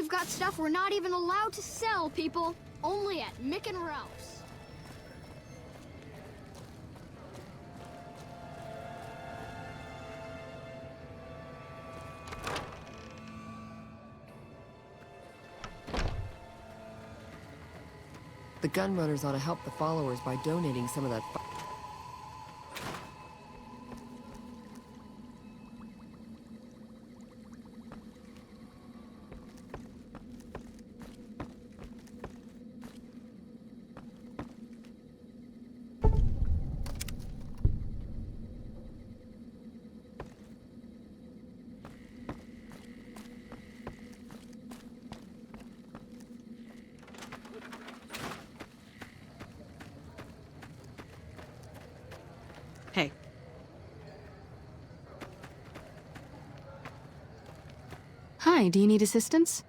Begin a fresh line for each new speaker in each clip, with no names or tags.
We've got stuff we're not even allowed to sell, people. Only at Mick and Ralph's.
The gunrunners ought to help the followers by donating some of that.
Hey.
Hi, do you need assistance?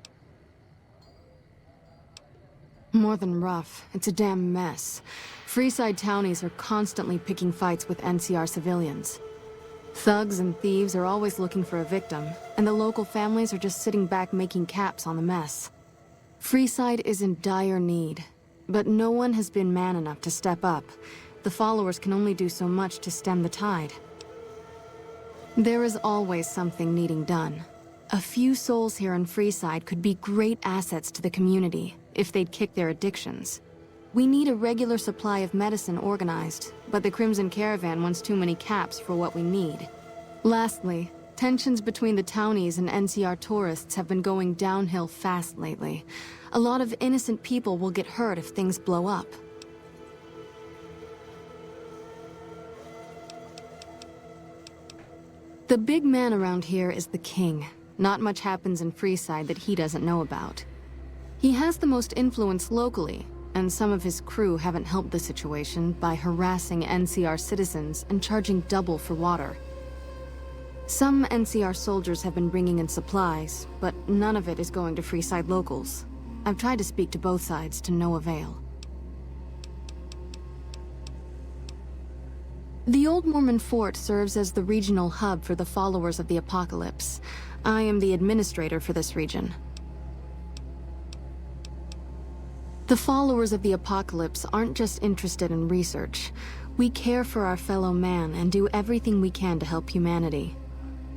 More than rough. It's a damn mess. Freeside townies are constantly picking fights with NCR civilians. Thugs and thieves are always looking for a victim, and the local families are just sitting back making caps on the mess. Freeside is in dire need, but no one has been man enough to step up. The followers can only do so much to stem the tide. There is always something needing done. A few souls here in Freeside could be great assets to the community if they'd kick their addictions. We need a regular supply of medicine organized, but the Crimson Caravan wants too many caps for what we need. Lastly, tensions between the townies and NCR tourists have been going downhill fast lately. A lot of innocent people will get hurt if things blow up. The big man around here is the king. Not much happens in Freeside that he doesn't know about. He has the most influence locally, and some of his crew haven't helped the situation by harassing NCR citizens and charging double for water. Some NCR soldiers have been bringing in supplies, but none of it is going to Freeside locals. I've tried to speak to both sides to no avail. The old Mormon fort serves as the regional hub for the followers of the Apocalypse. I am the administrator for this region. The followers of the Apocalypse aren't just interested in research. We care for our fellow man and do everything we can to help humanity.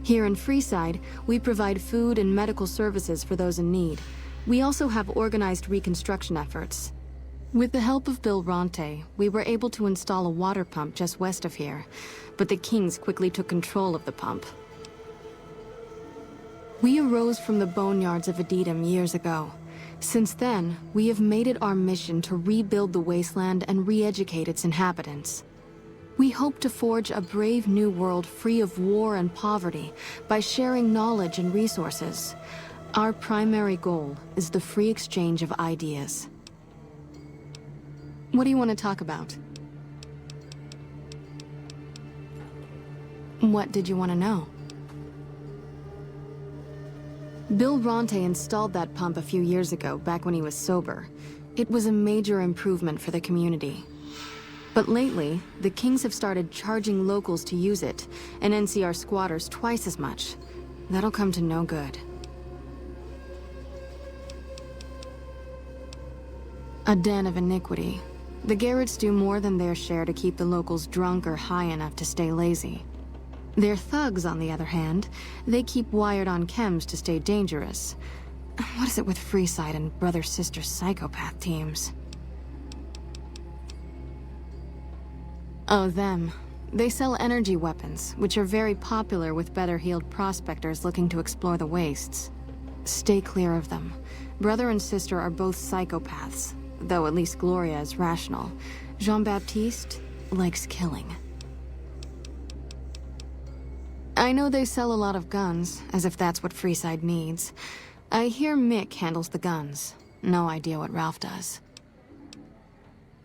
Here in Freeside, we provide food and medical services for those in need. We also have organized reconstruction efforts. With the help of Bill Ronte, we were able to install a water pump just west of here, but the Kings quickly took control of the pump. We arose from the boneyards of Edidam years ago. Since then, we have made it our mission to rebuild the wasteland and re-educate its inhabitants. We hope to forge a brave new world free of war and poverty by sharing knowledge and resources. Our primary goal is the free exchange of ideas. What do you want to talk about? What did you want to know? Bill Ronte installed that pump a few years ago, back when he was sober. It was a major improvement for the community. But lately, the Kings have started charging locals to use it, and NCR squatters twice as much. That'll come to no good. A den of iniquity. The Garretts do more than their share to keep the locals drunk or high enough to stay lazy. Their thugs, on the other hand, they keep wired on chems to stay dangerous. What is it with Freeside and brother-sister psychopath teams? Oh, them. They sell energy weapons, which are very popular with better-heeled prospectors looking to explore the wastes. Stay clear of them. Brother and sister are both psychopaths. Though at least Gloria is rational. Jean-Baptiste likes killing. I know they sell a lot of guns, as if that's what Freeside needs. I hear Mick handles the guns. No idea what Ralph does.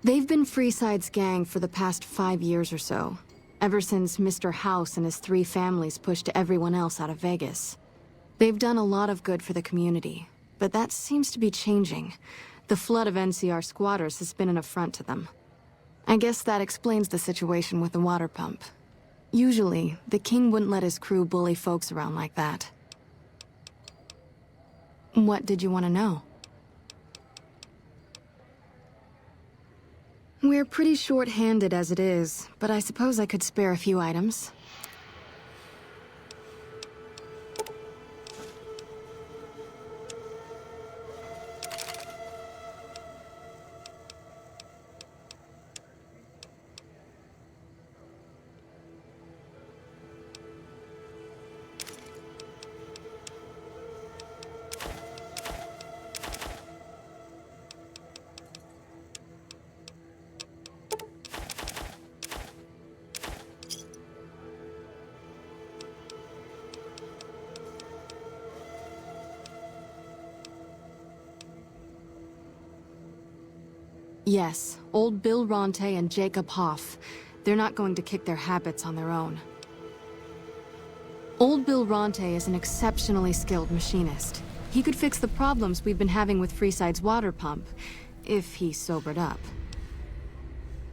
They've been Freeside's gang for the past 5 years or so, ever since Mr. House and his 3 families pushed everyone else out of Vegas. They've done a lot of good for the community, but that seems to be changing. The flood of NCR squatters has been an affront to them. I guess that explains the situation with the water pump. Usually, the king wouldn't let his crew bully folks around like that. What did you want to know? We're pretty short-handed as it is, but I suppose I could spare a few items. Yes, old Bill Ronte and Jacob Hoff. They're not going to kick their habits on their own. Old Bill Ronte is an exceptionally skilled machinist. He could fix the problems we've been having with Freeside's water pump, if he sobered up.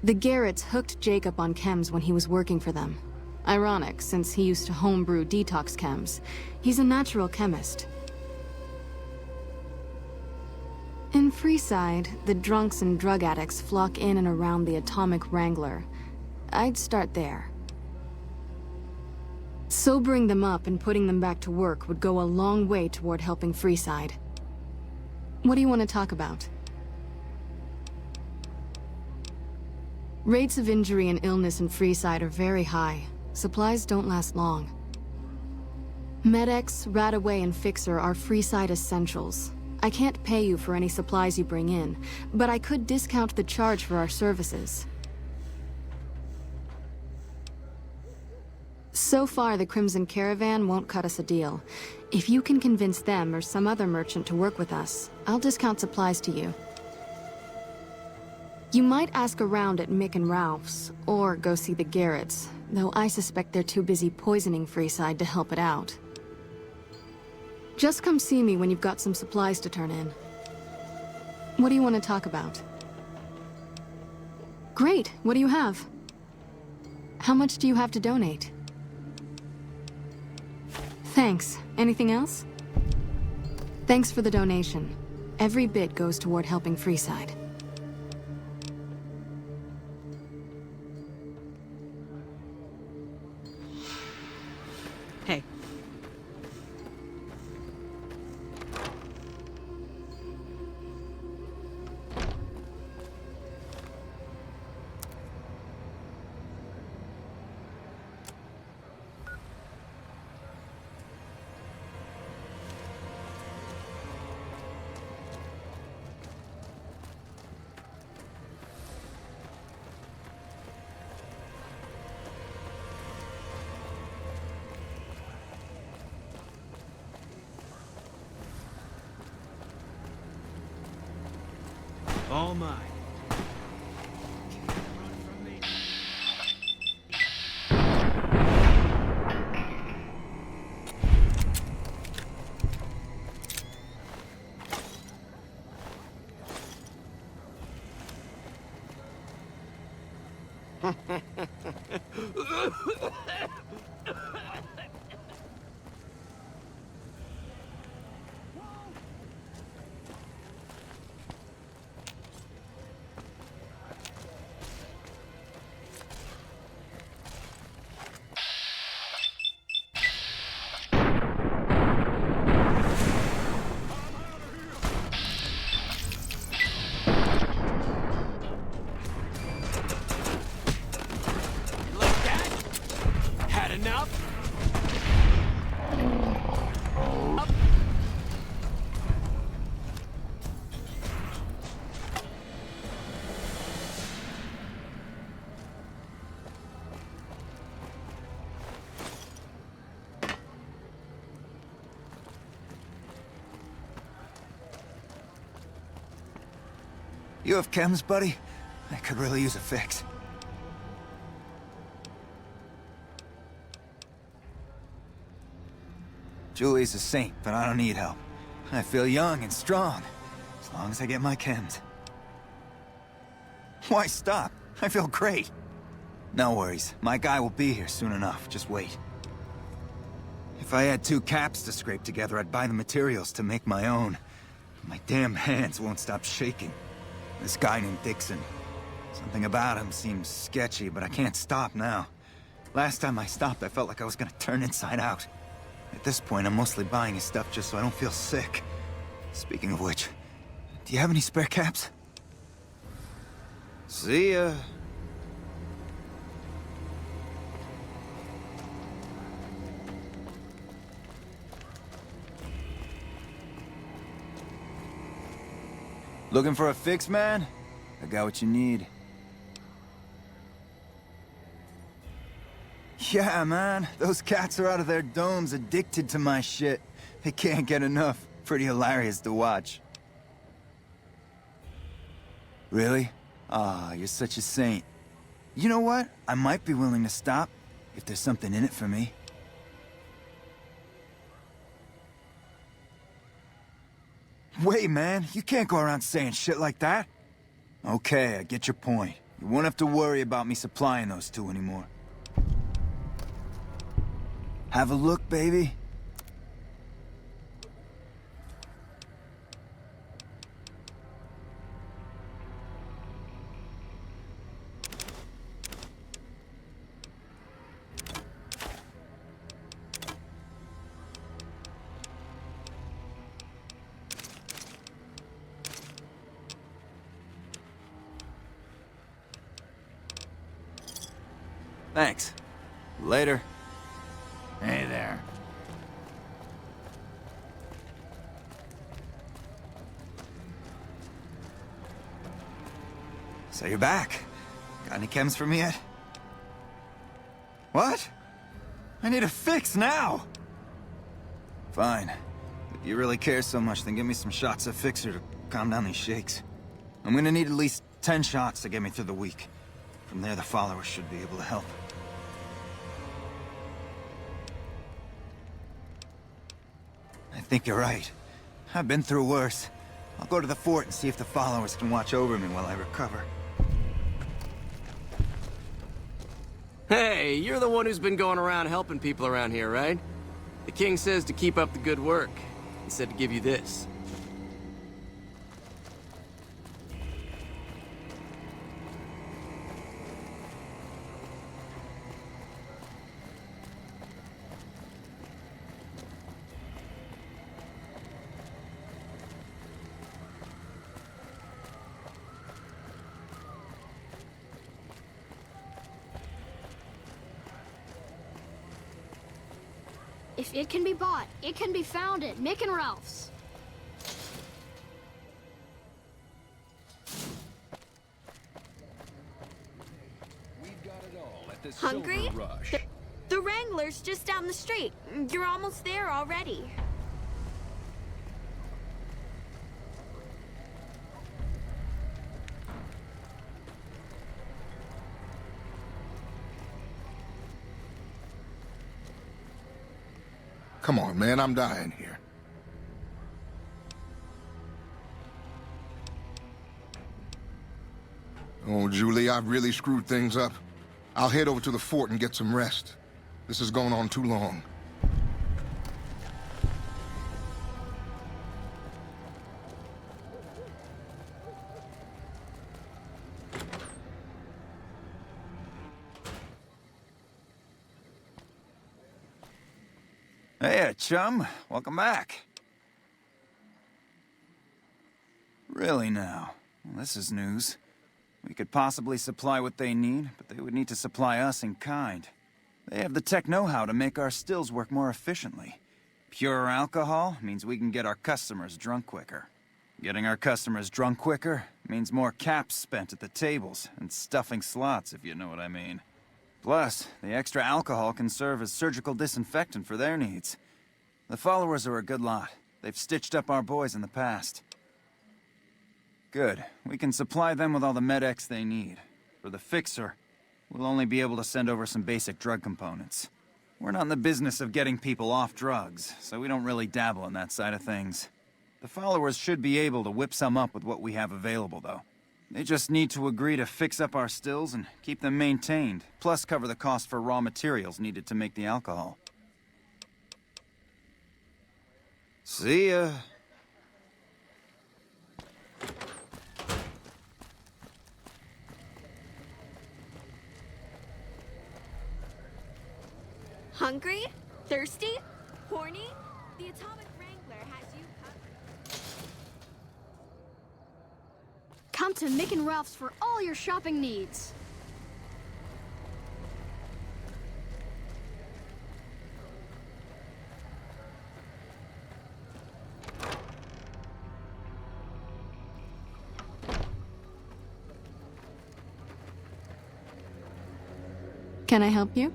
The Garretts hooked Jacob on chems when he was working for them. Ironic, since he used to homebrew detox chems. He's a natural chemist. In Freeside, the drunks and drug addicts flock in and around the Atomic Wrangler. I'd start there. Sobering them up and putting them back to work would go a long way toward helping Freeside. What do you want to talk about? Rates of injury and illness in Freeside are very high. Supplies don't last long. Med-X, Radaway, and Fixer are Freeside essentials. I can't pay you for any supplies you bring in, but I could discount the charge for our services. So far, the Crimson Caravan won't cut us a deal. If you can convince them or some other merchant to work with us, I'll discount supplies to you. You might ask around at Mick and Ralph's, or go see the Garretts, though I suspect they're too busy poisoning Freeside to help it out. Just come see me when you've got some supplies to turn in. What do you want to talk about? Great, what do you have? How much do you have to donate? Thanks. Anything else? Thanks for the donation. Every bit goes toward helping Freeside.
Hey.
All mine.
You have chems, buddy? I could really use a fix. Julie's a saint, but I don't need help. I feel young and strong, as long as I get my chems. Why stop? I feel great. No worries. My guy will be here soon enough. Just wait. If I had 2 caps to scrape together, I'd buy the materials to make my own. My damn hands won't stop shaking. This guy named Dixon. Something about him seems sketchy, but I can't stop now. Last time I stopped, I felt like I was gonna turn inside out. At this point, I'm mostly buying his stuff just so I don't feel sick. Speaking of which, do you have any spare caps? See ya. Looking for a fix, man? I got what you need. Yeah, man. Those cats are out of their domes addicted to my shit. They can't get enough. Pretty hilarious to watch. Really? Ah, you're such a saint. You know what? I might be willing to stop, if there's something in it for me. Wait, man. You can't go around saying shit like that. Okay, I get your point. You won't have to worry about me supplying those 2 anymore. Have a look, baby. Thanks. Later. Hey there. So you're back. Got any chems for me yet? What? I need a fix now! Fine. If you really care so much, then give me some shots of Fixer to calm down these shakes. I'm gonna need at least 10 shots to get me through the week. From there, the followers should be able to help. I think you're right. I've been through worse. I'll go to the fort and see if the followers can watch over me while I recover.
Hey, you're the one who's been going around helping people around here, right? The king says to keep up the good work. He said to give you this.
If it can be bought, it can be found at Mick and Ralph's.
We've got it all at the
Hungry?
Silver Rush.
The Wrangler's just down the street. You're almost there already.
Come on, man, I'm dying here. Oh, Julie, I've really screwed things up. I'll head over to the fort and get some rest. This has gone on too long.
Hey, chum. Welcome back. Really now? Well, this is news. We could possibly supply what they need, but they would need to supply us in kind. They have the tech know-how to make our stills work more efficiently. Pure alcohol means we can get our customers drunk quicker. Getting our customers drunk quicker means more caps spent at the tables and stuffing slots, if you know what I mean. Plus, the extra alcohol can serve as surgical disinfectant for their needs. The followers are a good lot. They've stitched up our boys in the past. Good. We can supply them with all the med-X they need. For the Fixer, we'll only be able to send over some basic drug components. We're not in the business of getting people off drugs, so we don't really dabble in that side of things. The followers should be able to whip some up with what we have available, though. They just need to agree to fix up our stills and keep them maintained, plus cover the cost for raw materials needed to make the alcohol. See ya.
Hungry? Thirsty? Horny? The Atomic Wrangler has you covered.
Come to Mick and Ralph's for all your shopping needs.
Can I help you?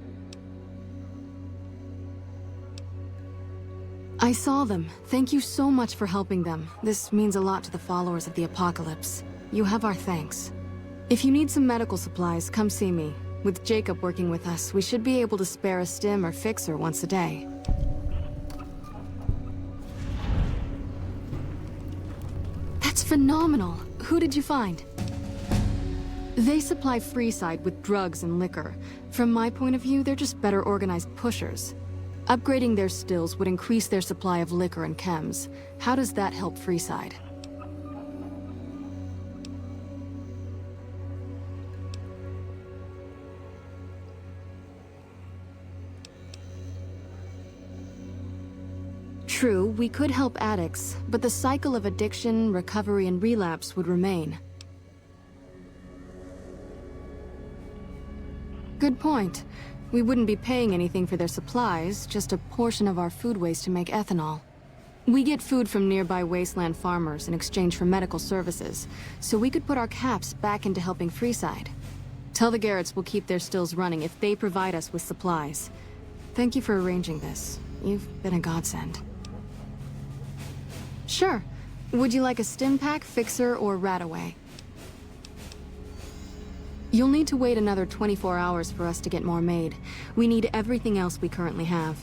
I saw them. Thank you so much for helping them. This means a lot to the followers of the Apocalypse. You have our thanks. If you need some medical supplies, come see me. With Jacob working with us, we should be able to spare a stim or fixer once a day. That's phenomenal. Who did you find? They supply Freeside with drugs and liquor. From my point of view, they're just better organized pushers. Upgrading their stills would increase their supply of liquor and chems. How does that help Freeside? True, we could help addicts, but the cycle of addiction, recovery, and relapse would remain. Good point. We wouldn't be paying anything for their supplies, just a portion of our food waste to make ethanol. We get food from nearby wasteland farmers in exchange for medical services, so we could put our caps back into helping Freeside. Tell the Garretts we'll keep their stills running if they provide us with supplies. Thank you for arranging this. You've been a godsend. Sure. Would you like a stim pack, fixer, or rataway? You'll need to wait another 24 hours for us to get more made. We need everything else we currently have.